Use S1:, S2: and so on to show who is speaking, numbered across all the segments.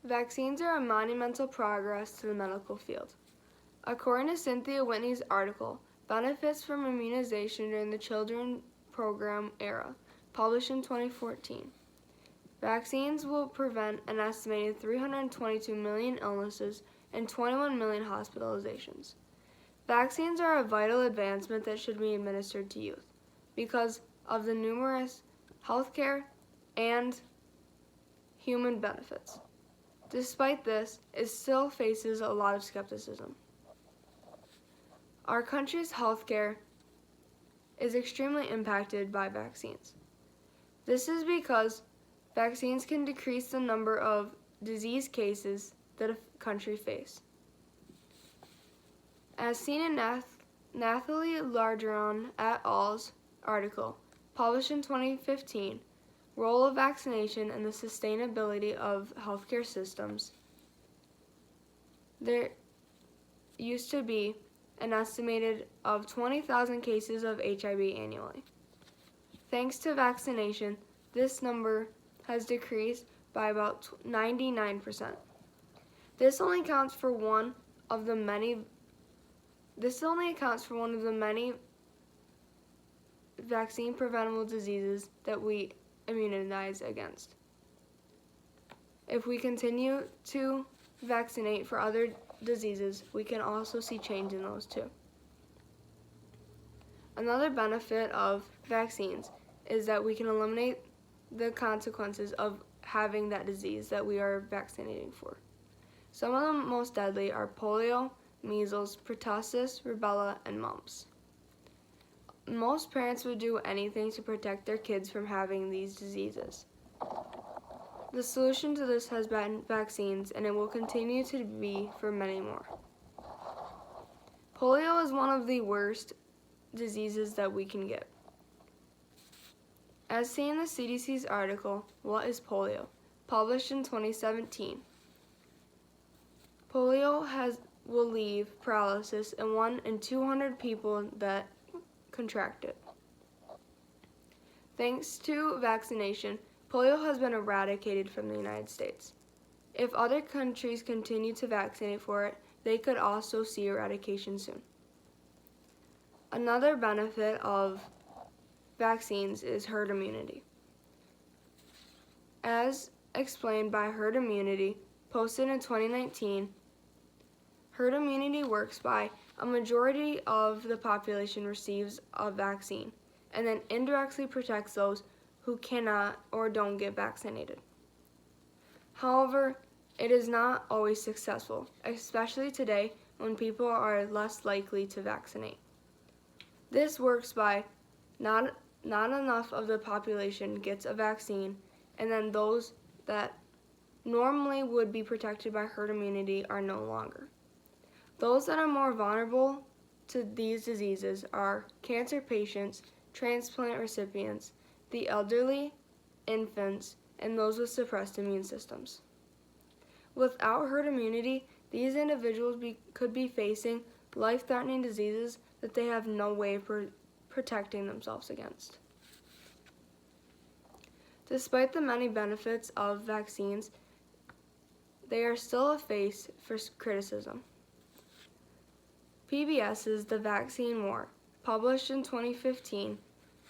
S1: Vaccines are a monumental progress to the medical field. According to Cynthia Whitney's article, Benefits from Immunization During the Children Program Era, published in 2014, vaccines will prevent an estimated 322 million illnesses and 21 million hospitalizations. Vaccines are a vital advancement that should be administered to youth because of the numerous healthcare and human benefits. Despite this, it still faces a lot of skepticism. Our country's healthcare is extremely impacted by vaccines. This is because vaccines can decrease the number of disease cases that a country faces. As seen in Nathalie Largeron et al.'s article, published in 2015, Role of Vaccination and the Sustainability of Healthcare Systems, there used to be an estimated of 20,000 cases of HIV annually. Thanks to vaccination, this number has decreased by about 99%. This only accounts for one of the many vaccine preventable diseases that we immunize against. If we continue to vaccinate for other diseases, we can also see change in those too. Another benefit of vaccines is that we can eliminate the consequences of having that disease that we are vaccinating for. Some of the most deadly are polio, measles, pertussis, rubella, and mumps. Most parents would do anything to protect their kids from having these diseases. The solution to this has been vaccines, and it will continue to be for many more. Polio is one of the worst diseases that we can get. As seen in the CDC's article, What is Polio?, published in 2017, polio will leave paralysis in 1 in 200 people that contract it. Thanks to vaccination, polio has been eradicated from the United States. If other countries continue to vaccinate for it, they could also see eradication soon. Another benefit of vaccines is herd immunity. As explained by Herd Immunity, posted in 2019, herd immunity works by a majority of the population receives a vaccine and then indirectly protects those who cannot or don't get vaccinated. However, it is not always successful, especially today when people are less likely to vaccinate. This works by not enough of the population gets a vaccine, and then those that normally would be protected by herd immunity are no longer. Those that are more vulnerable to these diseases are cancer patients, transplant recipients, the elderly, infants, and those with suppressed immune systems. Without herd immunity, these individuals could be facing life-threatening diseases that they have no way of protecting themselves against. Despite the many benefits of vaccines, they are still a face for criticism. PBS's The Vaccine War, published in 2015,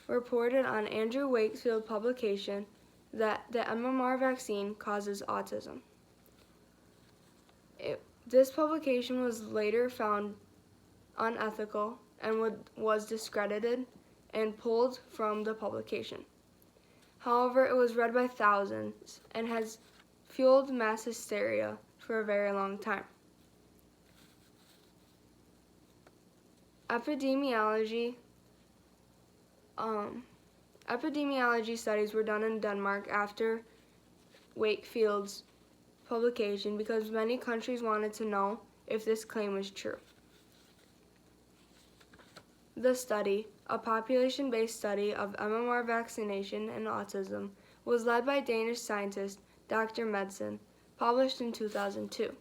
S1: reported on Andrew Wakefield's publication that the MMR vaccine causes autism. This publication was later found unethical and was discredited and pulled from the publication. However, it was read by thousands and has fueled mass hysteria for a very long time. Epidemiology studies were done in Denmark after Wakefield's publication because many countries wanted to know if this claim was true. The study, a population-based study of MMR vaccination and autism, was led by Danish scientist Dr. Madsen, published in 2002.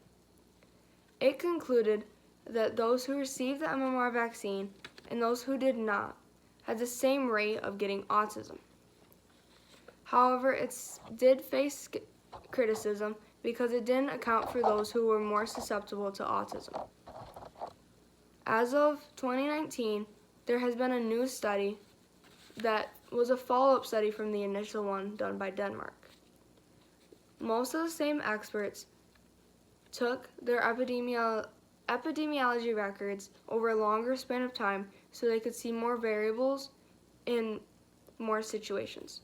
S1: It concluded that those who received the MMR vaccine and those who did not had the same rate of getting autism. However, it did face criticism because it didn't account for those who were more susceptible to autism. As of 2019, there has been a new study that was a follow-up study from the initial one done by Denmark. Most of the same experts took their epidemiology records over a longer span of time so they could see more variables in more situations.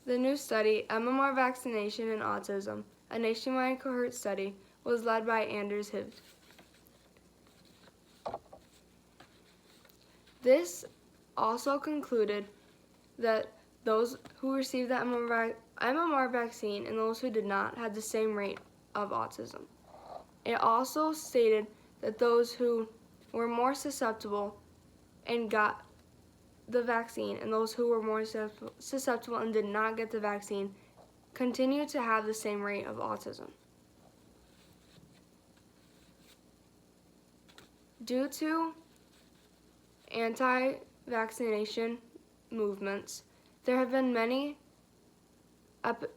S1: The new study, MMR Vaccination and Autism, a nationwide cohort study, was led by Anders Hibbs. This also concluded that those who received the MMR vaccine and those who did not had the same rate of autism. It also stated that those who were more susceptible and got the vaccine and those who were more susceptible and did not get the vaccine continued to have the same rate of autism. Due to anti-vaccination movements, there have been many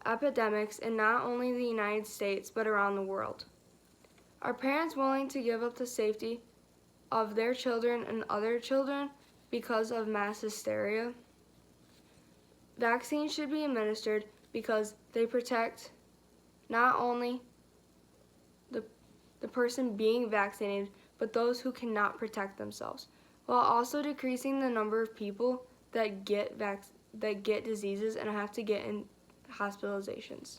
S1: epidemics in not only the United States but around the world. Are parents willing to give up the safety of their children and other children because of mass hysteria? Vaccines should be administered because they protect not only the person being vaccinated, but those who cannot protect themselves, while also decreasing the number of people that get diseases and have to get in hospitalizations.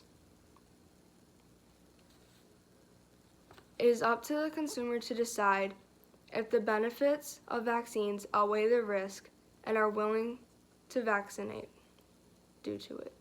S1: It is up to the consumer to decide if the benefits of vaccines outweigh the risk and are willing to vaccinate due to it.